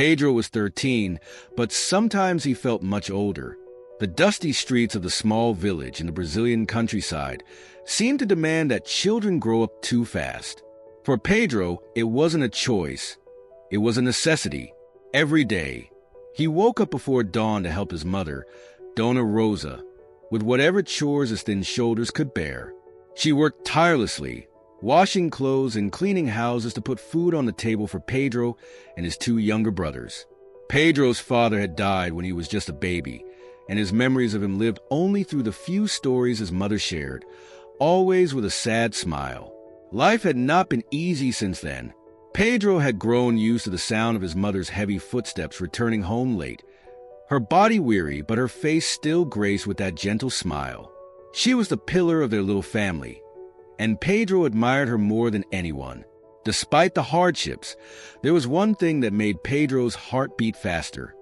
Pedro was 13, but sometimes he felt much older. The dusty streets of the small village in the Brazilian countryside seemed to demand that children grow up too fast. For Pedro, it wasn't a choice. It was a necessity. Every day, he woke up before dawn to help his mother, Dona Rosa, with whatever chores his thin shoulders could bear. She worked tirelessly, washing clothes and cleaning houses to put food on the table for Pedro and his two younger brothers. Pedro's father had died when he was just a baby, and his memories of him lived only through the few stories his mother shared, always with a sad smile. Life had not been easy since then. Pedro had grown used to the sound of his mother's heavy footsteps returning home late, her body weary but her face still graced with that gentle smile. She was the pillar of their little family, and Pedro admired her more than anyone. Despite the hardships, there was one thing that made Pedro's heart beat faster: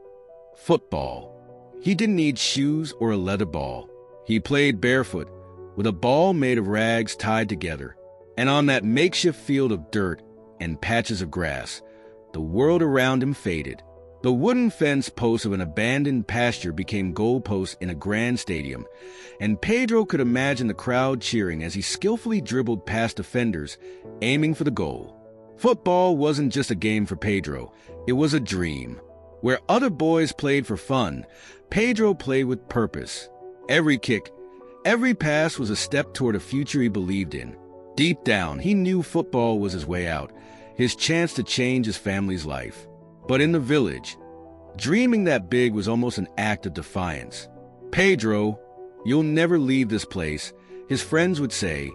football. He didn't need shoes or a leather ball. He played barefoot, with a ball made of rags tied together, and on that makeshift field of dirt and patches of grass, the world around him faded. The wooden fence posts of an abandoned pasture became goalposts in a grand stadium, and Pedro could imagine the crowd cheering as he skillfully dribbled past defenders, aiming for the goal. Football wasn't just a game for Pedro, it was a dream. Where other boys played for fun, Pedro played with purpose. Every kick, every pass was a step toward a future he believed in. Deep down, he knew football was his way out, his chance to change his family's life. But in the village, dreaming that big was almost an act of defiance. "Pedro, you'll never leave this place," his friends would say,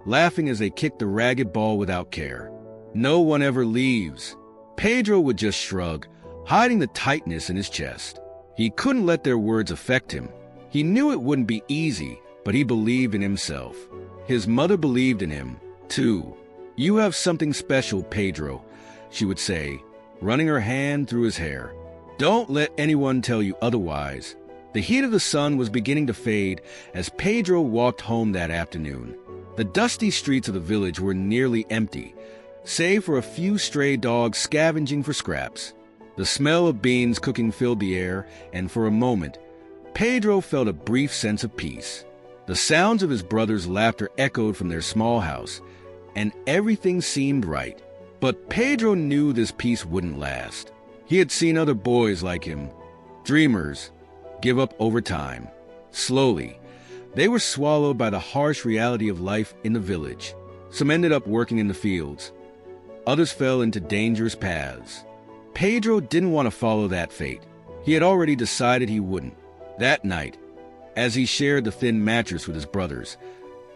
laughing as they kicked the ragged ball without care. "No one ever leaves." Pedro would just shrug, hiding the tightness in his chest. He couldn't let their words affect him. He knew it wouldn't be easy, but he believed in himself. His mother believed in him, too. "You have something special, Pedro," she would say, running her hand through his hair. "Don't let anyone tell you otherwise." The heat of the sun was beginning to fade as Pedro walked home that afternoon. The dusty streets of the village were nearly empty, save for a few stray dogs scavenging for scraps. The smell of beans cooking filled the air, and for a moment, Pedro felt a brief sense of peace. The sounds of his brothers' laughter echoed from their small house, and everything seemed right. But Pedro knew this peace wouldn't last. He had seen other boys like him, dreamers, give up over time. Slowly, they were swallowed by the harsh reality of life in the village. Some ended up working in the fields. Others fell into dangerous paths. Pedro didn't want to follow that fate. He had already decided he wouldn't. That night, as he shared the thin mattress with his brothers,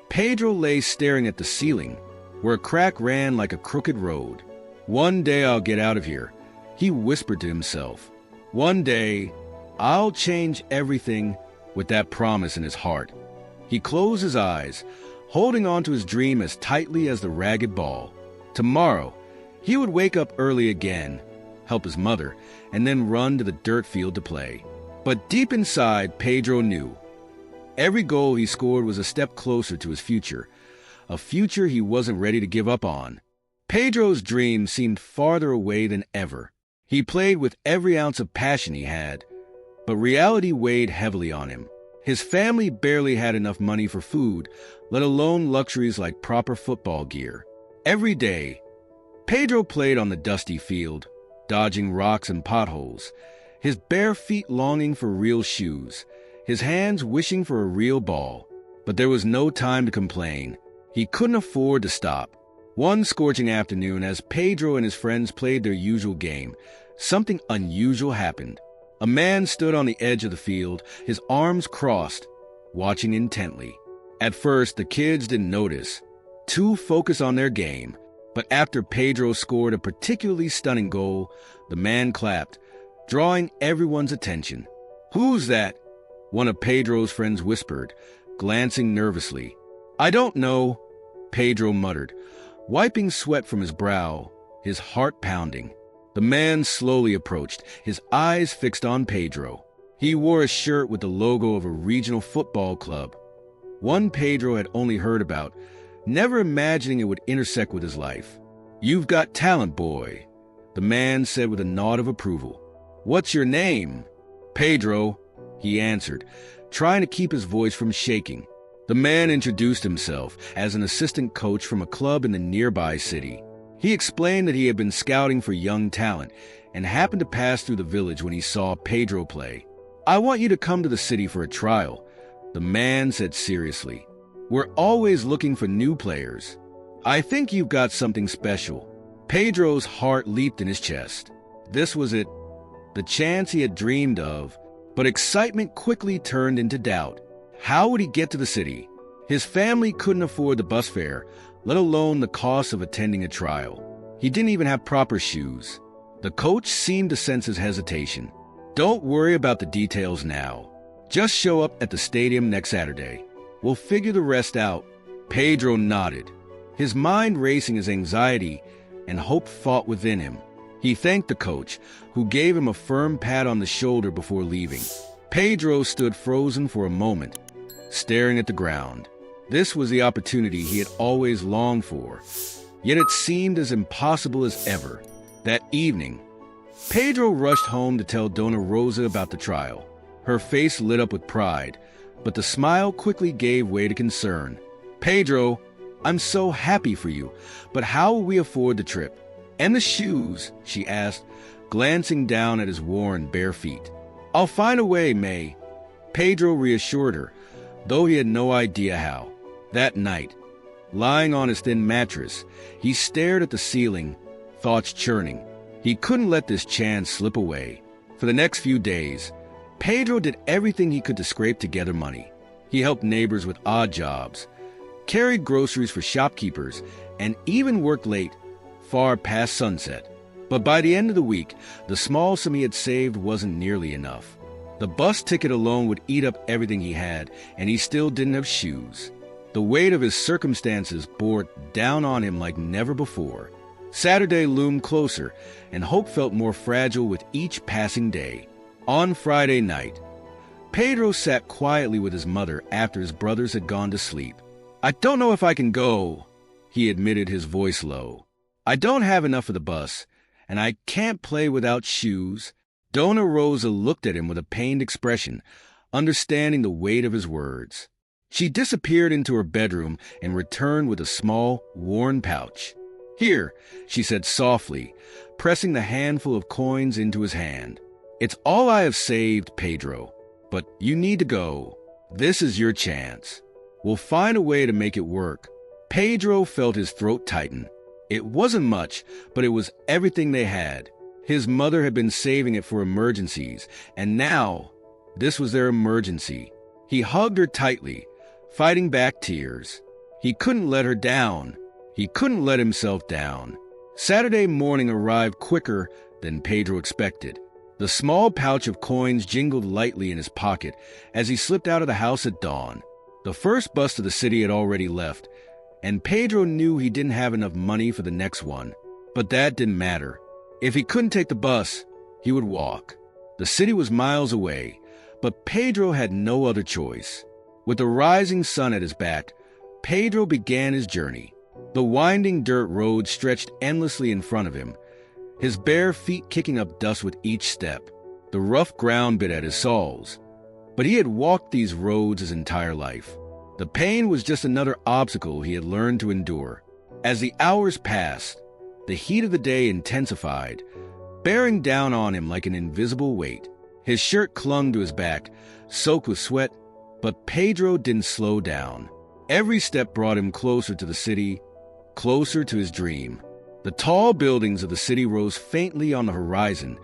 Pedro lay staring at the ceiling, where a crack ran like a crooked road. "One day I'll get out of here," he whispered to himself. "One day, I'll change everything," with that promise in his heart. He closed his eyes, holding on to his dream as tightly as the ragged ball. Tomorrow, he would wake up early again, help his mother, and then run to the dirt field to play. But deep inside, Pedro knew. Every goal he scored was a step closer to his future, a future he wasn't ready to give up on. Pedro's dream seemed farther away than ever. He played with every ounce of passion he had, but reality weighed heavily on him. His family barely had enough money for food, let alone luxuries like proper football gear. Every day, Pedro played on the dusty field, dodging rocks and potholes, his bare feet longing for real shoes, his hands wishing for a real ball. But there was no time to complain. He couldn't afford to stop. One scorching afternoon, as Pedro and his friends played their usual game, something unusual happened. A man stood on the edge of the field, his arms crossed, watching intently. At first, the kids didn't notice, too focused on their game. But after Pedro scored a particularly stunning goal, the man clapped, drawing everyone's attention. "Who's that?" one of Pedro's friends whispered, glancing nervously. "I don't know," Pedro muttered, wiping sweat from his brow, his heart pounding. The man slowly approached, his eyes fixed on Pedro. He wore a shirt with the logo of a regional football club, one Pedro had only heard about, never imagining it would intersect with his life. "You've got talent, boy," the man said with a nod of approval. "What's your name?" "Pedro," he answered, trying to keep his voice from shaking. The man introduced himself as an assistant coach from a club in the nearby city. He explained that he had been scouting for young talent and happened to pass through the village when he saw Pedro play. "I want you to come to the city for a trial," the man said seriously. "We're always looking for new players. I think you've got something special." Pedro's heart leaped in his chest. This was it, the chance he had dreamed of, but excitement quickly turned into doubt. How would he get to the city? His family couldn't afford the bus fare, let alone the cost of attending a trial. He didn't even have proper shoes. The coach seemed to sense his hesitation. "Don't worry about the details now. Just show up at the stadium next Saturday. We'll figure the rest out." Pedro nodded, his mind racing as anxiety and hope fought within him. He thanked the coach, who gave him a firm pat on the shoulder before leaving. Pedro stood frozen for a moment, staring at the ground. This was the opportunity he had always longed for, yet it seemed as impossible as ever. That evening, Pedro rushed home to tell Dona Rosa about the trial. Her face lit up with pride, but the smile quickly gave way to concern. "Pedro, I'm so happy for you, but how will we afford the trip? And the shoes?" she asked, glancing down at his worn bare feet. "I'll find a way, May," Pedro reassured her, though he had no idea how. That night, lying on his thin mattress, he stared at the ceiling, thoughts churning. He couldn't let this chance slip away. For the next few days, Pedro did everything he could to scrape together money. He helped neighbors with odd jobs, carried groceries for shopkeepers, and even worked late, far past sunset. But by the end of the week, the small sum he had saved wasn't nearly enough. The bus ticket alone would eat up everything he had, and he still didn't have shoes. The weight of his circumstances bore down on him like never before. Saturday loomed closer, and hope felt more fragile with each passing day. On Friday night, Pedro sat quietly with his mother after his brothers had gone to sleep. "I don't know if I can go," he admitted, his voice low. "I don't have enough for the bus, and I can't play without shoes." Dona Rosa looked at him with a pained expression, understanding the weight of his words. She disappeared into her bedroom and returned with a small, worn pouch. "Here," she said softly, pressing the handful of coins into his hand. "It's all I have saved, Pedro, but you need to go. This is your chance. We'll find a way to make it work." Pedro felt his throat tighten. It wasn't much, but it was everything they had. His mother had been saving it for emergencies, and now this was their emergency. He hugged her tightly, fighting back tears. He couldn't let her down. He couldn't let himself down. Saturday morning arrived quicker than Pedro expected. The small pouch of coins jingled lightly in his pocket as he slipped out of the house at dawn. The first bus to the city had already left, and Pedro knew he didn't have enough money for the next one. But that didn't matter. If he couldn't take the bus, he would walk. The city was miles away, but Pedro had no other choice. With the rising sun at his back, Pedro began his journey. The winding dirt road stretched endlessly in front of him, his bare feet kicking up dust with each step. The rough ground bit at his soles. But he had walked these roads his entire life. The pain was just another obstacle he had learned to endure. As the hours passed, the heat of the day intensified, bearing down on him like an invisible weight. His shirt clung to his back, soaked with sweat, but Pedro didn't slow down. Every step brought him closer to the city, closer to his dream. The tall buildings of the city rose faintly on the horizon,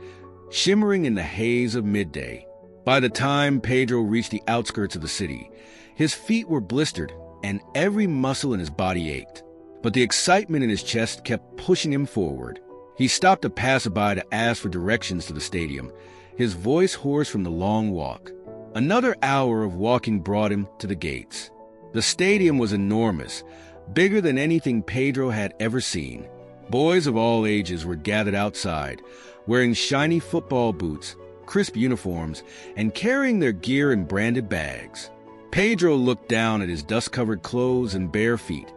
shimmering in the haze of midday. By the time Pedro reached the outskirts of the city, his feet were blistered and every muscle in his body ached. But the excitement in his chest kept pushing him forward. He stopped a passerby to ask for directions to the stadium, his voice hoarse from the long walk. Another hour of walking brought him to the gates. The stadium was enormous, bigger than anything Pedro had ever seen. Boys of all ages were gathered outside, wearing shiny football boots, crisp uniforms, and carrying their gear in branded bags. Pedro looked down at his dust-covered clothes and bare feet,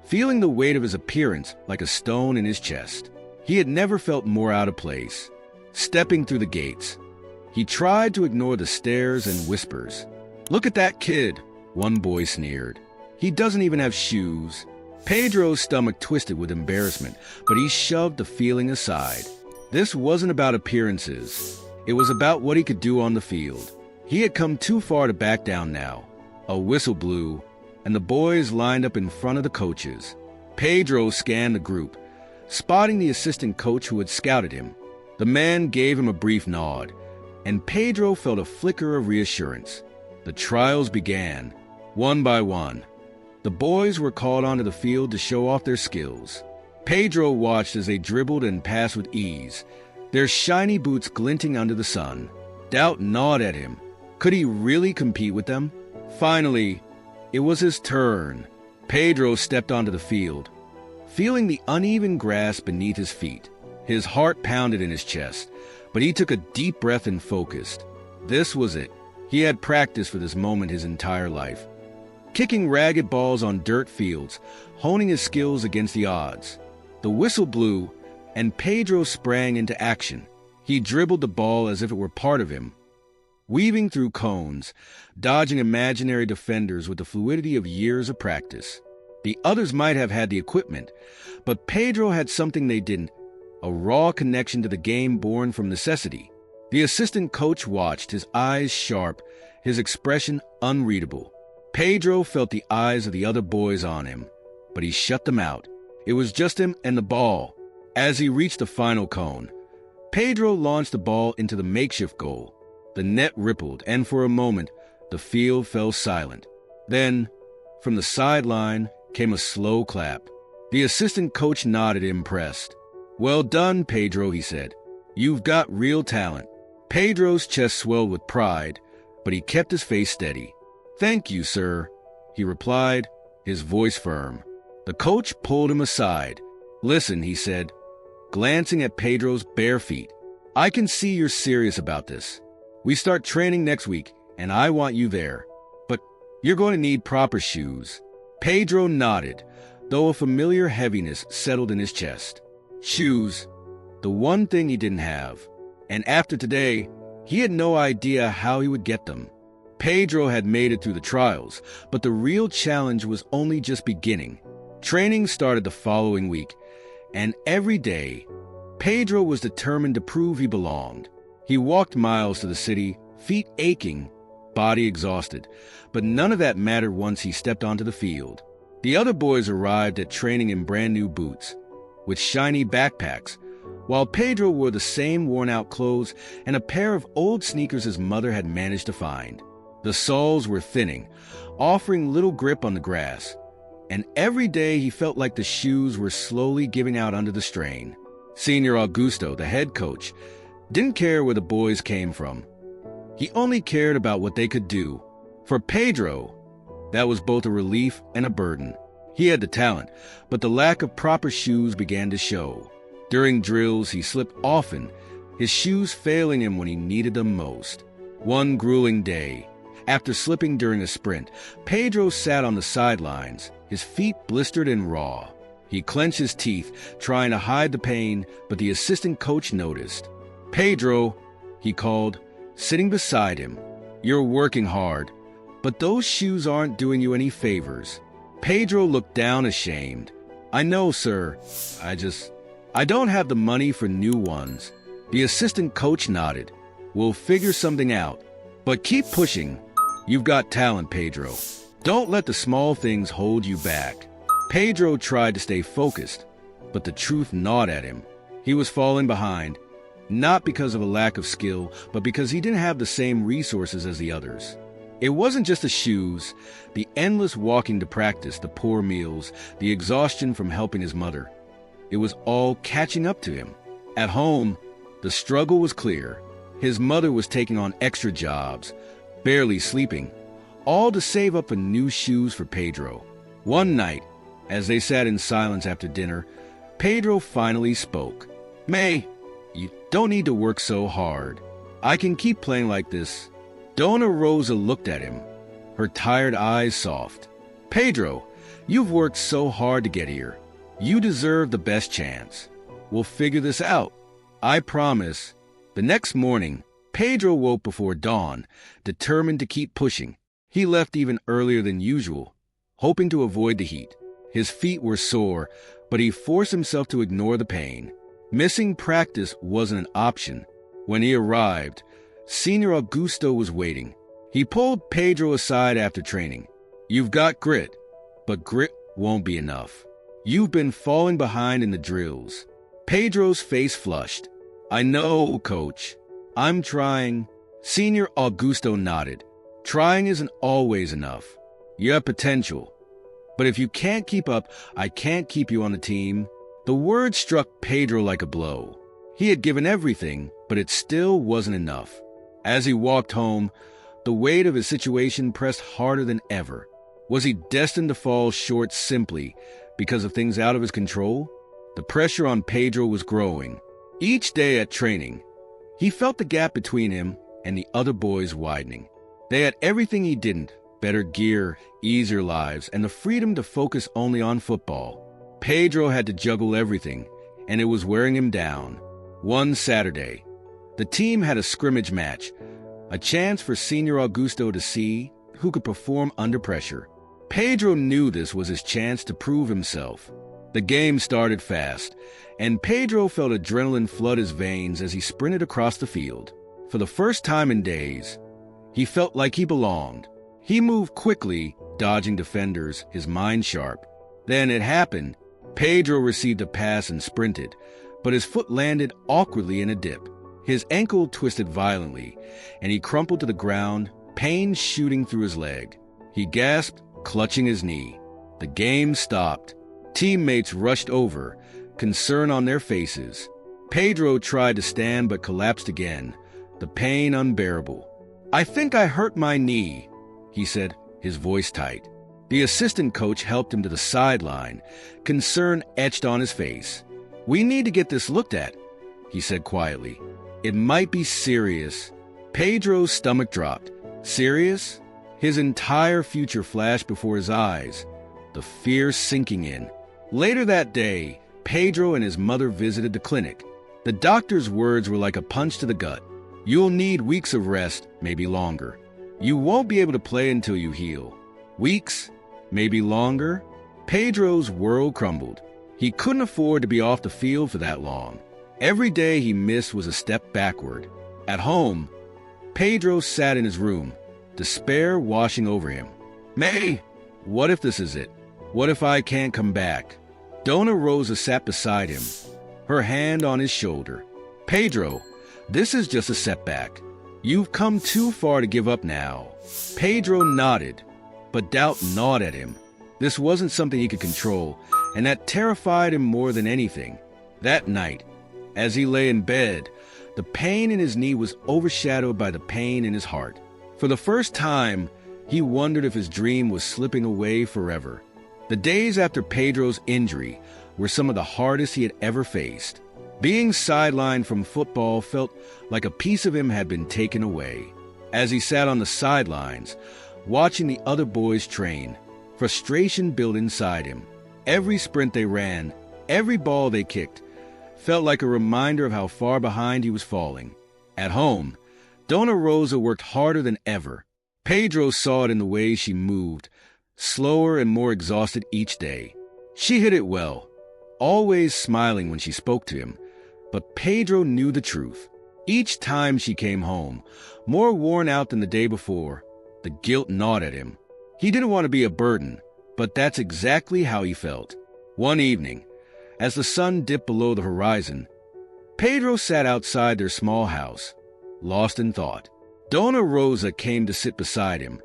feeling the weight of his appearance like a stone in his chest. He had never felt more out of place. Stepping through the gates, he tried to ignore the stares and whispers. "Look at that kid," one boy sneered. "He doesn't even have shoes." Pedro's stomach twisted with embarrassment, but he shoved the feeling aside. This wasn't about appearances. It was about what he could do on the field. He had come too far to back down now. A whistle blew, and the boys lined up in front of the coaches. Pedro scanned the group, spotting the assistant coach who had scouted him. The man gave him a brief nod, and Pedro felt a flicker of reassurance. The trials began, one by one. The boys were called onto the field to show off their skills. Pedro watched as they dribbled and passed with ease, their shiny boots glinting under the sun. Doubt gnawed at him. Could he really compete with them? Finally, it was his turn. Pedro stepped onto the field, feeling the uneven grass beneath his feet. His heart pounded in his chest, but he took a deep breath and focused. This was it. He had practiced for this moment his entire life. Kicking ragged balls on dirt fields, honing his skills against the odds. The whistle blew, and Pedro sprang into action. He dribbled the ball as if it were part of him, weaving through cones, dodging imaginary defenders with the fluidity of years of practice. The others might have had the equipment, but Pedro had something they didn't, a raw connection to the game born from necessity. The assistant coach watched, his eyes sharp, his expression unreadable. Pedro felt the eyes of the other boys on him, but he shut them out. It was just him and the ball. As he reached the final cone, Pedro launched the ball into the makeshift goal. The net rippled, and for a moment, the field fell silent. Then, from the sideline, came a slow clap. The assistant coach nodded, impressed. "Well done, Pedro," he said. "You've got real talent." Pedro's chest swelled with pride, but he kept his face steady. "Thank you, sir," he replied, his voice firm. The coach pulled him aside. "Listen," he said, glancing at Pedro's bare feet. "I can see you're serious about this. We start training next week, and I want you there. But you're going to need proper shoes." Pedro nodded, though a familiar heaviness settled in his chest. Shoes, the one thing he didn't have. And after today, he had no idea how he would get them. Pedro had made it through the trials, but the real challenge was only just beginning. Training started the following week, and every day, Pedro was determined to prove he belonged. He walked miles to the city, feet aching, body exhausted, but none of that mattered once he stepped onto the field. The other boys arrived at training in brand new boots, with shiny backpacks, while Pedro wore the same worn-out clothes and a pair of old sneakers his mother had managed to find. The soles were thinning, offering little grip on the grass, and every day he felt like the shoes were slowly giving out under the strain. Senior Augusto, the head coach, didn't care where the boys came from. He only cared about what they could do. For Pedro, that was both a relief and a burden. He had the talent, but the lack of proper shoes began to show. During drills, he slipped often, his shoes failing him when he needed them most. One grueling day, after slipping during a sprint, Pedro sat on the sidelines, his feet blistered and raw. He clenched his teeth, trying to hide the pain, but the assistant coach noticed. "Pedro," he called, sitting beside him, "you're working hard, but those shoes aren't doing you any favors." Pedro looked down ashamed. "I know, sir. I don't have the money for new ones." The assistant coach nodded. "We'll figure something out. But keep pushing. You've got talent, Pedro. Don't let the small things hold you back." Pedro tried to stay focused, but the truth gnawed at him. He was falling behind, not because of a lack of skill, but because he didn't have the same resources as the others. It wasn't just the shoes, the endless walking to practice, the poor meals, the exhaustion from helping his mother. It was all catching up to him. At home, the struggle was clear. His mother was taking on extra jobs, barely sleeping, all to save up for new shoes for Pedro. One night, as they sat in silence after dinner, Pedro finally spoke. "May, you don't need to work so hard. I can keep playing like this." Dona Rosa looked at him, her tired eyes soft. "Pedro, you've worked so hard to get here. You deserve the best chance." We'll figure this out. I promise. The next morning, Pedro woke before dawn, determined to keep pushing. He left even earlier than usual, hoping to avoid the heat. His feet were sore, but he forced himself to ignore the pain. Missing practice wasn't an option. When he arrived, Senior Augusto was waiting. He pulled Pedro aside after training. You've got grit, but grit won't be enough. You've been falling behind in the drills. Pedro's face flushed. I know, coach. I'm trying. Senior Augusto nodded. Trying isn't always enough. You have potential. But if you can't keep up, I can't keep you on the team. The word struck Pedro like a blow. He had given everything, but it still wasn't enough. As he walked home, the weight of his situation pressed harder than ever. Was he destined to fall short simply because of things out of his control? The pressure on Pedro was growing. Each day at training, he felt the gap between him and the other boys widening. They had everything he didn't: better gear, easier lives, and the freedom to focus only on football. Pedro had to juggle everything, and it was wearing him down. One Saturday, the team had a scrimmage match, a chance for Senior Augusto to see who could perform under pressure. Pedro knew this was his chance to prove himself. The game started fast, and Pedro felt adrenaline flood his veins as he sprinted across the field. For the first time in days, he felt like he belonged. He moved quickly, dodging defenders, his mind sharp. Then it happened. Pedro received a pass and sprinted, but his foot landed awkwardly in a dip. His ankle twisted violently, and he crumpled to the ground, pain shooting through his leg. He gasped, clutching his knee. The game stopped. Teammates rushed over, concern on their faces. Pedro tried to stand but collapsed again, the pain unbearable. I think I hurt my knee, he said, his voice tight. The assistant coach helped him to the sideline, concern etched on his face. We need to get this looked at, he said quietly. It might be serious. Pedro's stomach dropped. Serious? His entire future flashed before his eyes, the fear sinking in. Later that day, Pedro and his mother visited the clinic. The doctor's words were like a punch to the gut. You'll need weeks of rest, maybe longer. You won't be able to play until you heal. Weeks? Maybe longer? Pedro's world crumbled. He couldn't afford to be off the field for that long. Every day he missed was a step backward. At home, Pedro sat in his room, despair washing over him. May, what if this is it? What if I can't come back? Dona Rosa sat beside him, her hand on his shoulder. Pedro, this is just a setback. You've come too far to give up now. Pedro nodded, but doubt gnawed at him. This wasn't something he could control, and that terrified him more than anything. That night, as he lay in bed, the pain in his knee was overshadowed by the pain in his heart. For the first time, he wondered if his dream was slipping away forever. The days after Pedro's injury were some of the hardest he had ever faced. Being sidelined from football felt like a piece of him had been taken away. As he sat on the sidelines, watching the other boys train, frustration built inside him. Every sprint they ran, every ball they kicked, felt like a reminder of how far behind he was falling. At home, Dona Rosa worked harder than ever. Pedro saw it in the way she moved, slower and more exhausted each day. She hid it well, always smiling when she spoke to him, but Pedro knew the truth. Each time she came home, more worn out than the day before, the guilt gnawed at him. He didn't want to be a burden, but that's exactly how he felt. One evening, as the sun dipped below the horizon, Pedro sat outside their small house, lost in thought. Dona Rosa came to sit beside him.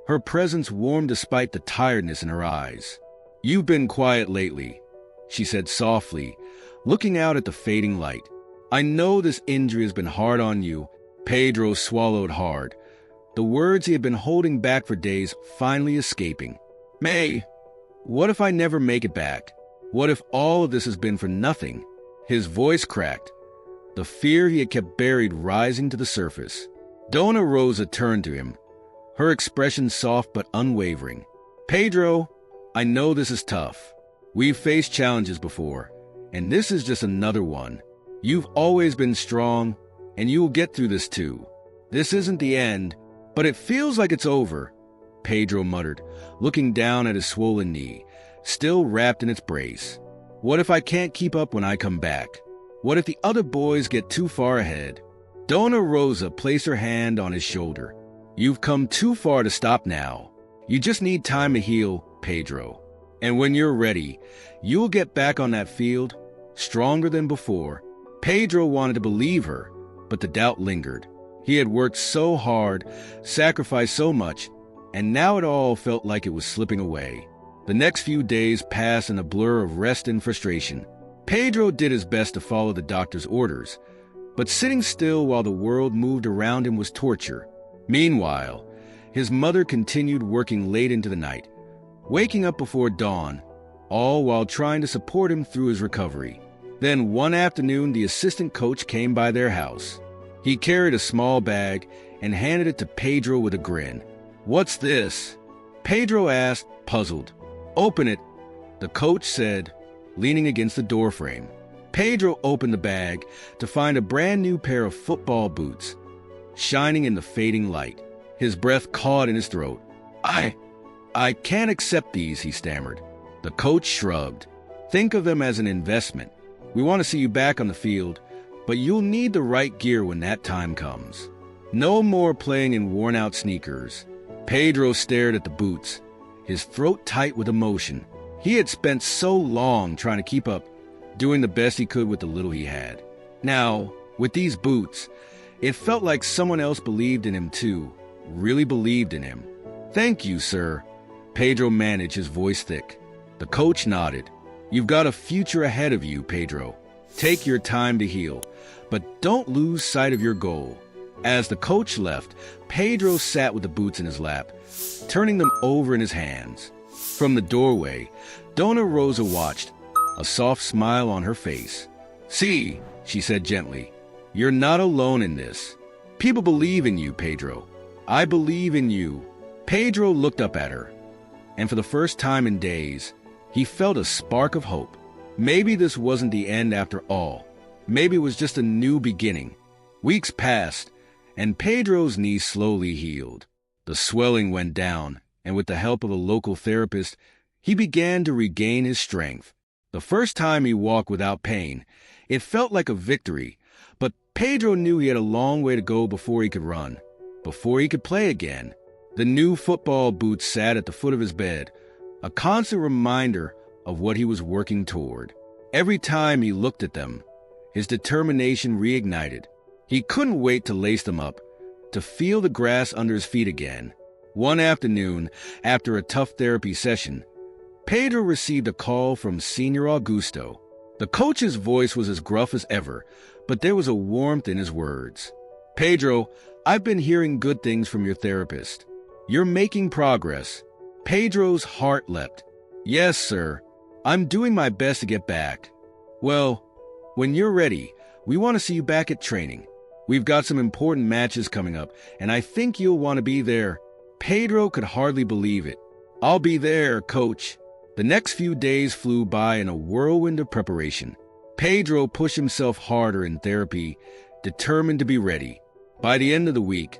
Her presence warmed despite the tiredness in her eyes. You've been quiet lately, she said softly, looking out at the fading light. I know this injury has been hard on you. Pedro swallowed hard, the words he had been holding back for days finally escaping. May, what if I never make it back? What if all of this has been for nothing? His voice cracked, the fear he had kept buried rising to the surface. Dona Rosa turned to him, her expression soft but unwavering. Pedro, I know this is tough. We've faced challenges before, And this is just another one. You've always been strong, and you will get through this too. This isn't the end, but it feels like it's over, Pedro muttered, looking down at his swollen knee, still wrapped in its brace. What if I can't keep up when I come back? What if the other boys get too far ahead? Dona Rosa placed her hand on his shoulder. You've come too far to stop now. You just need time to heal, Pedro. And when you're ready, you'll get back on that field, stronger than before. Pedro wanted to believe her, but the doubt lingered. He had worked so hard, sacrificed so much, and now it all felt like it was slipping away. The next few days passed in a blur of rest and frustration. Pedro did his best to follow the doctor's orders, but sitting still while the world moved around him was torture. Meanwhile, his mother continued working late into the night, waking up before dawn, all while trying to support him through his recovery. Then one afternoon, the assistant coach came by their house. He carried a small bag and handed it to Pedro with a grin. "What's this?" Pedro asked, puzzled. "Open it," the coach said, leaning against the doorframe. Pedro opened the bag to find a brand new pair of football boots, shining in the fading light. His breath caught in his throat. I can't accept these," he stammered. The coach shrugged. "Think of them as an investment. We want to see you back on the field, but you'll need the right gear when that time comes. No more playing in worn-out sneakers." Pedro stared at the boots, his throat tight with emotion. He had spent so long trying to keep up, doing the best he could with the little he had. Now, with these boots, it felt like someone else believed in him too, really believed in him. "Thank you, sir." Pedro managed, his voice thick. The coach nodded. "You've got a future ahead of you, Pedro. Take your time to heal, but don't lose sight of your goal." As the coach left, Pedro sat with the boots in his lap, turning them over in his hands. From the doorway, Dona Rosa watched, a soft smile on her face. "See," she said gently, "you're not alone in this. People believe in you, Pedro. I believe in you." Pedro looked up at her, and for the first time in days, he felt a spark of hope. Maybe this wasn't the end after all. Maybe it was just a new beginning. Weeks passed, and Pedro's knee slowly healed. The swelling went down, and with the help of a local therapist, he began to regain his strength. The first time he walked without pain, it felt like a victory, but Pedro knew he had a long way to go before he could run, before he could play again. The new football boots sat at the foot of his bed, a constant reminder of what he was working toward. Every time he looked at them, his determination reignited. He couldn't wait to lace them up, to feel the grass under his feet again. One afternoon, after a tough therapy session, Pedro received a call from Senor Augusto. The coach's voice was as gruff as ever, but there was a warmth in his words. "Pedro, I've been hearing good things from your therapist. You're making progress." Pedro's heart leapt. "Yes, sir. I'm doing my best to get back." "Well, when you're ready, we want to see you back at training. We've got some important matches coming up, and I think you'll want to be there." Pedro could hardly believe it. "I'll be there, coach." The next few days flew by in a whirlwind of preparation. Pedro pushed himself harder in therapy, determined to be ready. By the end of the week,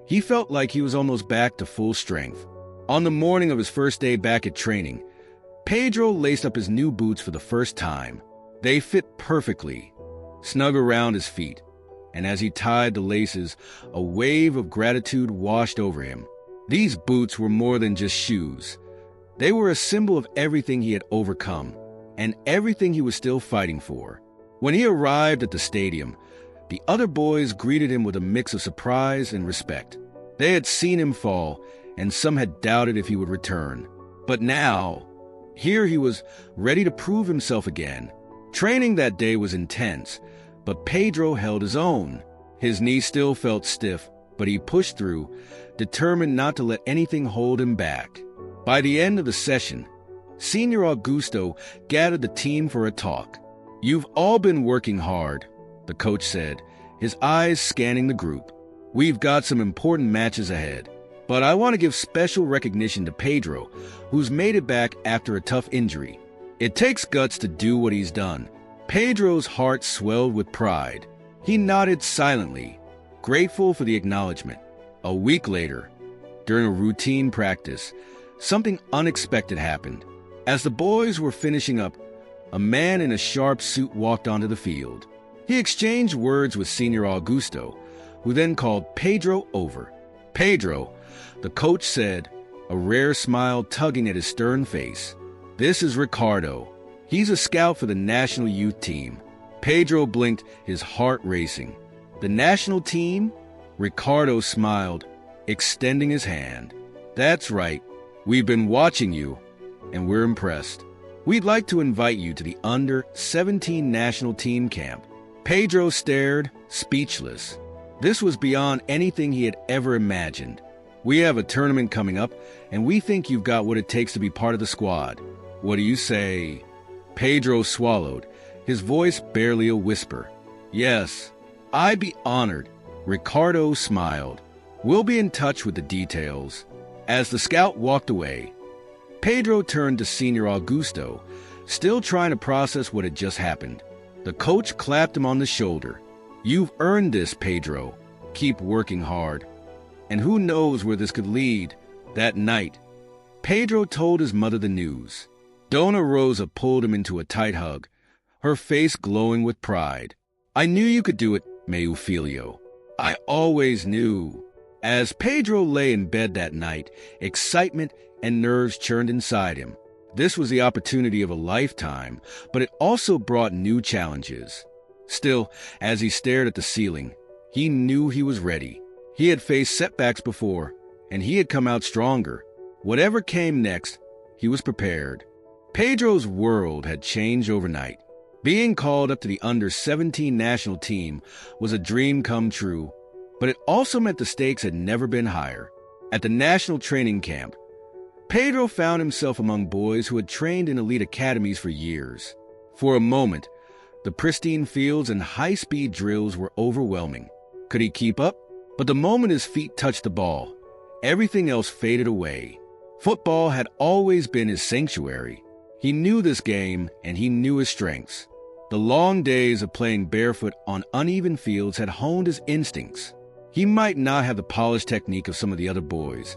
he felt like he was almost back to full strength. On the morning of his first day back at training, Pedro laced up his new boots for the first time. They fit perfectly, snug around his feet, and as he tied the laces, a wave of gratitude washed over him. These boots were more than just shoes. They were a symbol of everything he had overcome, and everything he was still fighting for. When he arrived at the stadium, the other boys greeted him with a mix of surprise and respect. They had seen him fall, and some had doubted if he would return. But now, here he was ready to prove himself again. Training that day was intense, but Pedro held his own. His knee still felt stiff, but he pushed through, determined not to let anything hold him back. By the end of the session, Senor Augusto gathered the team for a talk. "You've all been working hard," the coach said, his eyes scanning the group. "We've got some important matches ahead, but I want to give special recognition to Pedro, who's made it back after a tough injury. It takes guts to do what he's done, Pedro's heart swelled with pride. He nodded silently, grateful for the acknowledgement. A week later, during a routine practice, something unexpected happened. As the boys were finishing up, a man in a sharp suit walked onto the field. He exchanged words with Senior Augusto, who then called Pedro over. "Pedro," the coach said, a rare smile tugging at his stern face. "This is Ricardo. He's a scout for the national youth team." Pedro blinked, his heart racing. "The national team?" Ricardo smiled, extending his hand. "That's right. We've been watching you, and we're impressed. We'd like to invite you to the under-17 national team camp." Pedro stared, speechless. This was beyond anything he had ever imagined. "We have a tournament coming up, and we think you've got what it takes to be part of the squad. What do you say?" Pedro swallowed, his voice barely a whisper. "Yes, I'd be honored." Ricardo smiled. "We'll be in touch with the details." As the scout walked away, Pedro turned to Senior Augusto, still trying to process what had just happened. The coach clapped him on the shoulder. "You've earned this, Pedro. Keep working hard. And who knows where this could lead." That night, Pedro told his mother the news. Dona Rosa pulled him into a tight hug, her face glowing with pride. "I knew you could do it, Meufilio. I always knew." As Pedro lay in bed that night, excitement and nerves churned inside him. This was the opportunity of a lifetime, but it also brought new challenges. Still, as he stared at the ceiling, he knew he was ready. He had faced setbacks before, and he had come out stronger. Whatever came next, he was prepared. Pedro's world had changed overnight. Being called up to the under-17 national team was a dream come true, but it also meant the stakes had never been higher. At the national training camp, Pedro found himself among boys who had trained in elite academies for years. For a moment, the pristine fields and high-speed drills were overwhelming. Could he keep up? But the moment his feet touched the ball, everything else faded away. Football had always been his sanctuary. He knew this game, and he knew his strengths. The long days of playing barefoot on uneven fields had honed his instincts. He might not have the polished technique of some of the other boys,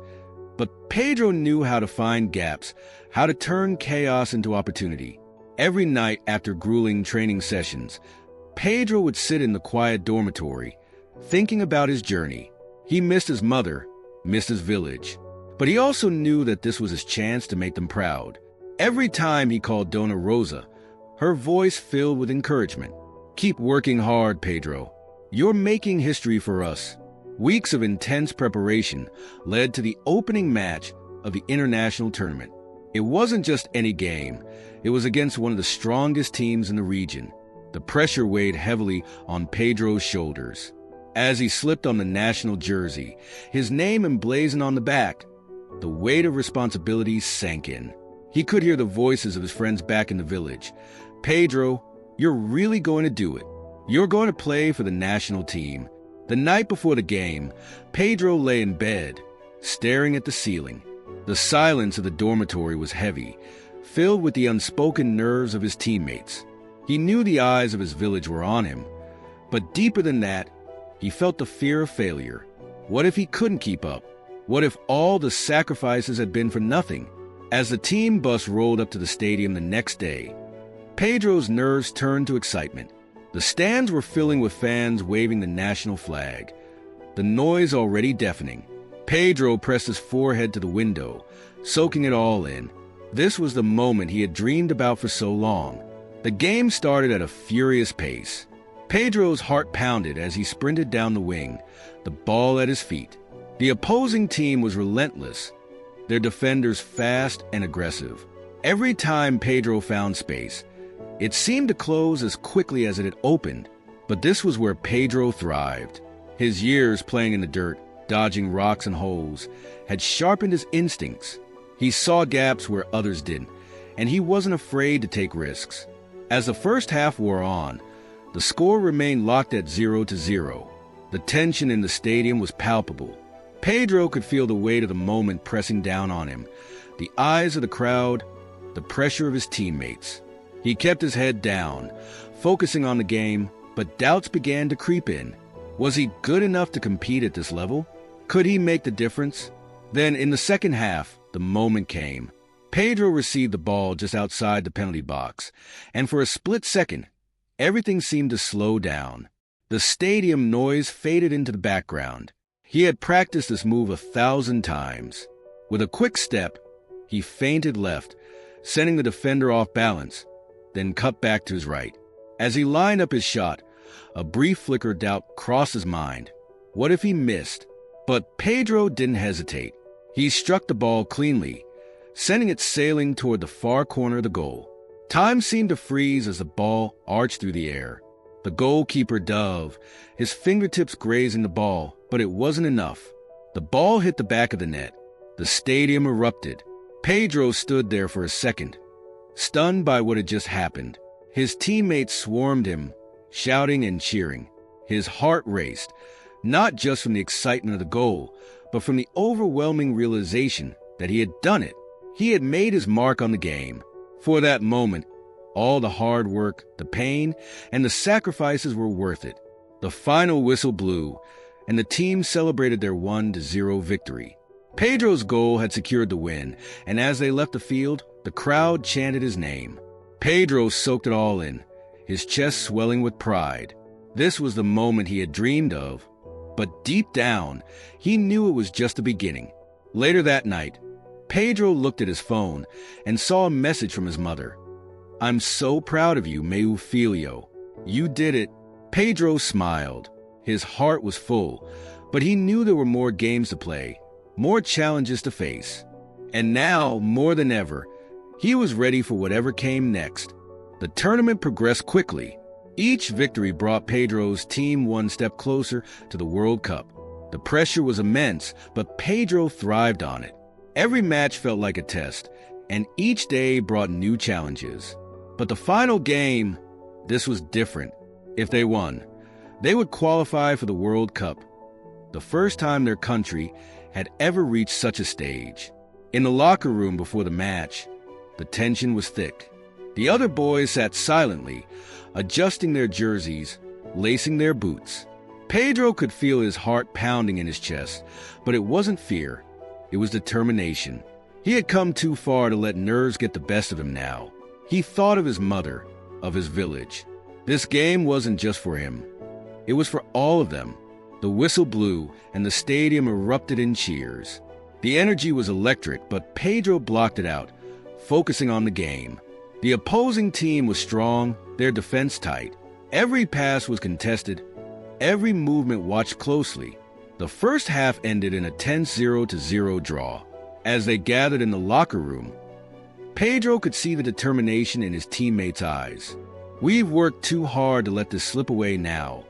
but Pedro knew how to find gaps, how to turn chaos into opportunity. Every night after grueling training sessions, Pedro would sit in the quiet dormitory, thinking about his journey. He missed his mother, missed his village, but he also knew that this was his chance to make them proud. Every time he called Dona Rosa, her voice filled with encouragement. "Keep working hard, Pedro. You're making history for us." Weeks of intense preparation led to the opening match of the international tournament. It wasn't just any game. It was against one of the strongest teams in the region. The pressure weighed heavily on Pedro's shoulders. As he slipped on the national jersey, his name emblazoned on the back, the weight of responsibility sank in. He could hear the voices of his friends back in the village. "Pedro, you're really going to do it. You're going to play for the national team." The night before the game, Pedro lay in bed, staring at the ceiling. The silence of the dormitory was heavy, filled with the unspoken nerves of his teammates. He knew the eyes of his village were on him, but deeper than that, he felt the fear of failure. What if he couldn't keep up? What if all the sacrifices had been for nothing? As the team bus rolled up to the stadium the next day, Pedro's nerves turned to excitement. The stands were filling with fans waving the national flag, the noise already deafening. Pedro pressed his forehead to the window, soaking it all in. This was the moment he had dreamed about for so long. The game started at a furious pace. Pedro's heart pounded as he sprinted down the wing, the ball at his feet. The opposing team was relentless, their defenders fast and aggressive. Every time Pedro found space, it seemed to close as quickly as it had opened. But this was where Pedro thrived. His years playing in the dirt, dodging rocks and holes, had sharpened his instincts. He saw gaps where others didn't, and he wasn't afraid to take risks. As the first half wore on, the score remained locked at 0-0. The tension in the stadium was palpable. Pedro could feel the weight of the moment pressing down on him, the eyes of the crowd, the pressure of his teammates. He kept his head down, focusing on the game, but doubts began to creep in. Was he good enough to compete at this level? Could he make the difference? Then, in the second half, the moment came. Pedro received the ball just outside the penalty box, and for a split second, everything seemed to slow down. The stadium noise faded into the background. He had practiced this move 1,000 times. With a quick step, he feinted left, sending the defender off balance, then cut back to his right. As he lined up his shot, a brief flicker of doubt crossed his mind. What if he missed? But Pedro didn't hesitate. He struck the ball cleanly, sending it sailing toward the far corner of the goal. Time seemed to freeze as the ball arched through the air. The goalkeeper dove, his fingertips grazing the ball, but it wasn't enough. The ball hit the back of the net. The stadium erupted. Pedro stood there for a second, stunned by what had just happened. His teammates swarmed him, shouting and cheering. His heart raced, not just from the excitement of the goal, but from the overwhelming realization that he had done it. He had made his mark on the game. For that moment, all the hard work, the pain, and the sacrifices were worth it. The final whistle blew, and the team celebrated their 1-0 victory. Pedro's goal had secured the win, and as they left the field, the crowd chanted his name. Pedro soaked it all in, his chest swelling with pride. This was the moment he had dreamed of, but deep down, he knew it was just the beginning. Later that night, Pedro looked at his phone and saw a message from his mother. "I'm so proud of you, meu filho. You did it." Pedro smiled. His heart was full, but he knew there were more games to play, more challenges to face. And now, more than ever, he was ready for whatever came next. The tournament progressed quickly. Each victory brought Pedro's team one step closer to the World Cup. The pressure was immense, but Pedro thrived on it. Every match felt like a test, and each day brought new challenges. But the final game, this was different. If they won, they would qualify for the World Cup, the first time their country had ever reached such a stage. In the locker room before the match, the tension was thick. The other boys sat silently, adjusting their jerseys, lacing their boots. Pedro could feel his heart pounding in his chest, but it wasn't fear. It was determination. He had come too far to let nerves get the best of him now. He thought of his mother, of his village. This game wasn't just for him. It was for all of them. The whistle blew, and the stadium erupted in cheers. The energy was electric, but Pedro blocked it out, focusing on the game. The opposing team was strong, their defense tight. Every pass was contested, every movement watched closely. The first half ended in a tense 0-0 draw. As they gathered in the locker room, Pedro could see the determination in his teammates' eyes. "We've worked too hard to let this slip away now,"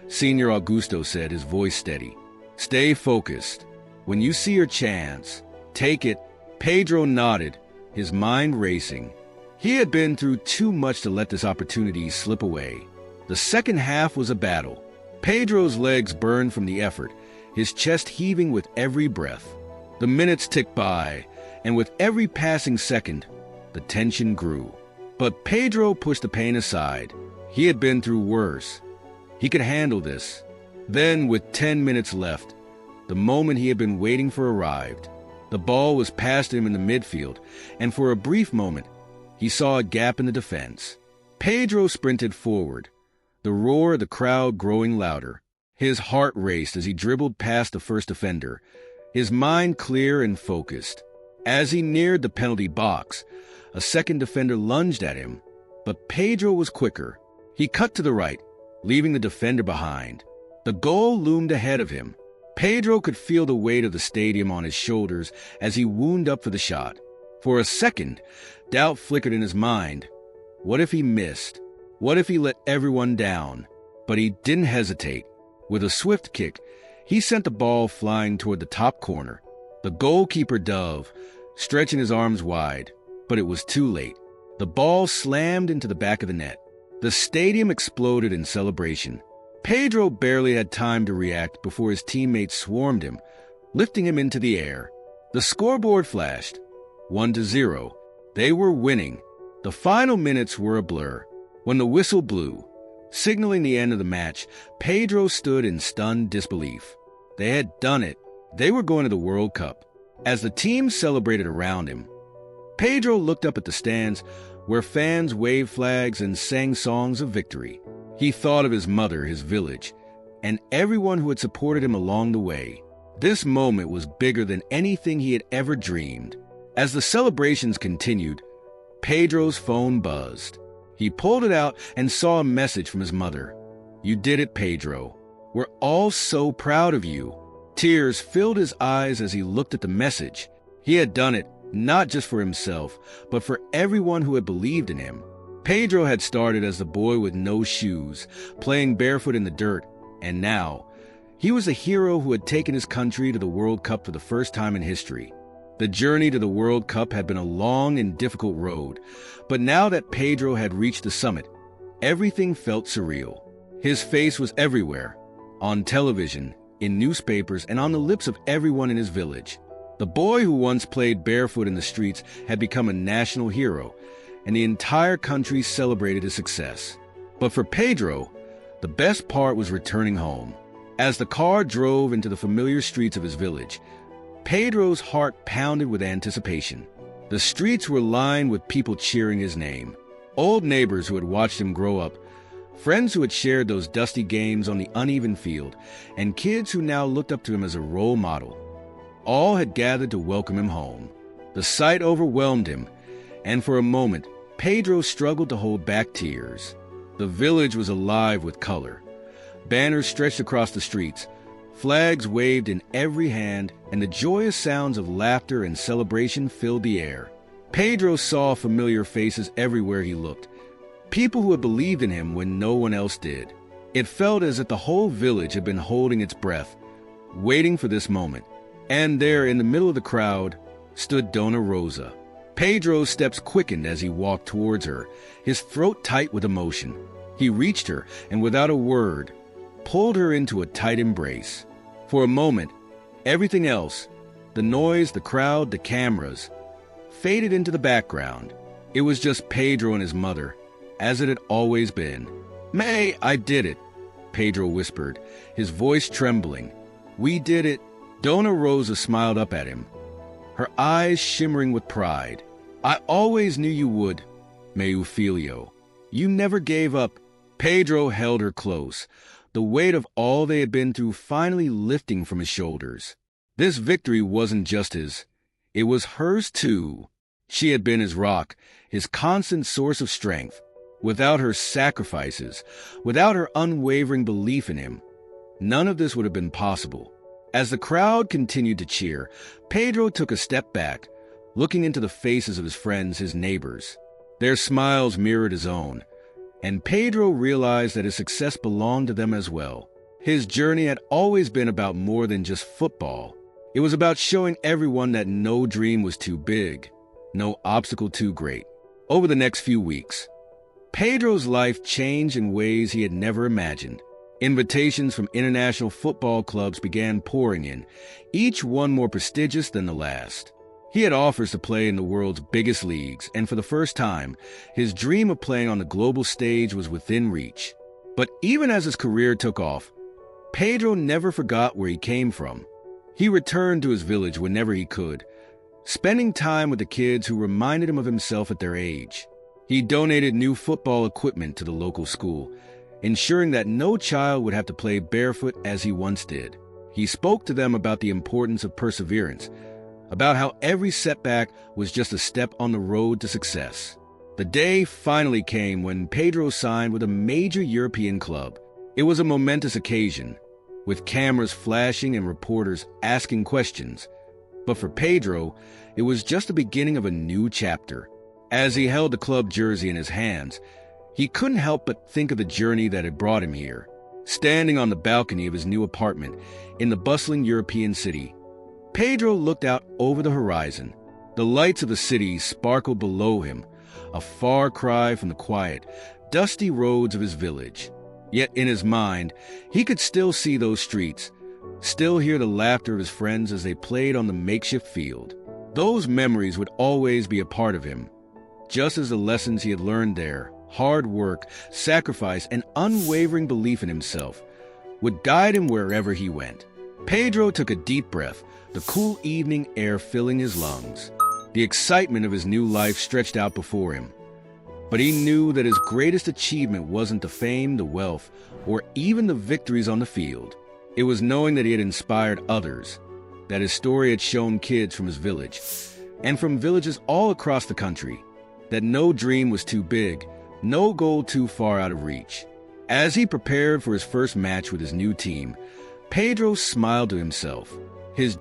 Senior Augusto said, his voice steady. "Stay focused. When you see your chance, take it." Pedro nodded, his mind racing. He had been through too much to let this opportunity slip away. The second half was a battle. Pedro's legs burned from the effort, his chest heaving with every breath. The minutes ticked by, and with every passing second, the tension grew. But Pedro pushed the pain aside. He had been through worse. He could handle this. Then, with 10 minutes left, the moment he had been waiting for arrived. The ball was past him in the midfield, and for a brief moment, he saw a gap in the defense. Pedro sprinted forward, the roar of the crowd growing louder. His heart raced as he dribbled past the first defender, his mind clear and focused. As he neared the penalty box, a second defender lunged at him, but Pedro was quicker. He cut to the right, leaving the defender behind. The goal loomed ahead of him. Pedro could feel the weight of the stadium on his shoulders as he wound up for the shot. For a second, doubt flickered in his mind. What if he missed? What if he let everyone down? But he didn't hesitate. With a swift kick, he sent the ball flying toward the top corner. The goalkeeper dove, stretching his arms wide, but it was too late. The ball slammed into the back of the net. The stadium exploded in celebration. Pedro barely had time to react before his teammates swarmed him, lifting him into the air. The scoreboard flashed. 1-0. They were winning. The final minutes were a blur. When the whistle blew, signaling the end of the match, Pedro stood in stunned disbelief. They had done it. They were going to the World Cup. As the team celebrated around him, Pedro looked up at the stands where fans waved flags and sang songs of victory. He thought of his mother, his village, and everyone who had supported him along the way. This moment was bigger than anything he had ever dreamed. As the celebrations continued, Pedro's phone buzzed. He pulled it out and saw a message from his mother. "You did it, Pedro. We're all so proud of you." Tears filled his eyes as he looked at the message. He had done it, not just for himself, but for everyone who had believed in him. Pedro had started as the boy with no shoes, playing barefoot in the dirt, and now, he was a hero who had taken his country to the World Cup for the first time in history. The journey to the World Cup had been a long and difficult road, but now that Pedro had reached the summit, everything felt surreal. His face was everywhere, on television, in newspapers, and on the lips of everyone in his village. The boy who once played barefoot in the streets had become a national hero, and the entire country celebrated his success. But for Pedro, the best part was returning home. As the car drove into the familiar streets of his village, Pedro's heart pounded with anticipation. The streets were lined with people cheering his name. Old neighbors who had watched him grow up, friends who had shared those dusty games on the uneven field, and kids who now looked up to him as a role model. All had gathered to welcome him home. The sight overwhelmed him, and for a moment, Pedro struggled to hold back tears. The village was alive with color. Banners stretched across the streets, flags waved in every hand, and the joyous sounds of laughter and celebration filled the air. Pedro saw familiar faces everywhere he looked, people who had believed in him when no one else did. It felt as if the whole village had been holding its breath, waiting for this moment. And there, in the middle of the crowd, stood Dona Rosa. Pedro's steps quickened as he walked towards her, his throat tight with emotion. He reached her, and without a word, pulled her into a tight embrace. For a moment, everything else, the noise, the crowd, the cameras, faded into the background. It was just Pedro and his mother, as it had always been. "May, I did it," Pedro whispered, his voice trembling. "We did it." Dona Rosa smiled up at him, her eyes shimmering with pride. "I always knew you would, Meufilio. You never gave up." Pedro held her close, the weight of all they had been through finally lifting from his shoulders. This victory wasn't just his. It was hers too. She had been his rock, his constant source of strength. Without her sacrifices, without her unwavering belief in him, none of this would have been possible. As the crowd continued to cheer, Pedro took a step back, looking into the faces of his friends, his neighbors. Their smiles mirrored his own, and Pedro realized that his success belonged to them as well. His journey had always been about more than just football. It was about showing everyone that no dream was too big, no obstacle too great. Over the next few weeks, Pedro's life changed in ways he had never imagined. Invitations from international football clubs began pouring in, each one more prestigious than the last. He had offers to play in the world's biggest leagues, and for the first time, his dream of playing on the global stage was within reach. But even as his career took off, Pedro never forgot where he came from. He returned to his village whenever he could, spending time with the kids who reminded him of himself at their age. He donated new football equipment to the local school, ensuring that no child would have to play barefoot as he once did. He spoke to them about the importance of perseverance, about how every setback was just a step on the road to success. The day finally came when Pedro signed with a major European club. It was a momentous occasion, with cameras flashing and reporters asking questions. But for Pedro, it was just the beginning of a new chapter. As he held the club jersey in his hands, he couldn't help but think of the journey that had brought him here. Standing on the balcony of his new apartment in the bustling European city, Pedro looked out over the horizon. The lights of the city sparkled below him, a far cry from the quiet, dusty roads of his village. Yet in his mind, he could still see those streets, still hear the laughter of his friends as they played on the makeshift field. Those memories would always be a part of him, just as the lessons he had learned there, hard work, sacrifice, and unwavering belief in himself would guide him wherever he went. Pedro took a deep breath, the cool evening air filling his lungs. The excitement of his new life stretched out before him. But he knew that his greatest achievement wasn't the fame, the wealth, or even the victories on the field. It was knowing that he had inspired others, that his story had shown kids from his village, and from villages all across the country, that no dream was too big, no goal too far out of reach. As he prepared for his first match with his new team, Pedro smiled to himself. His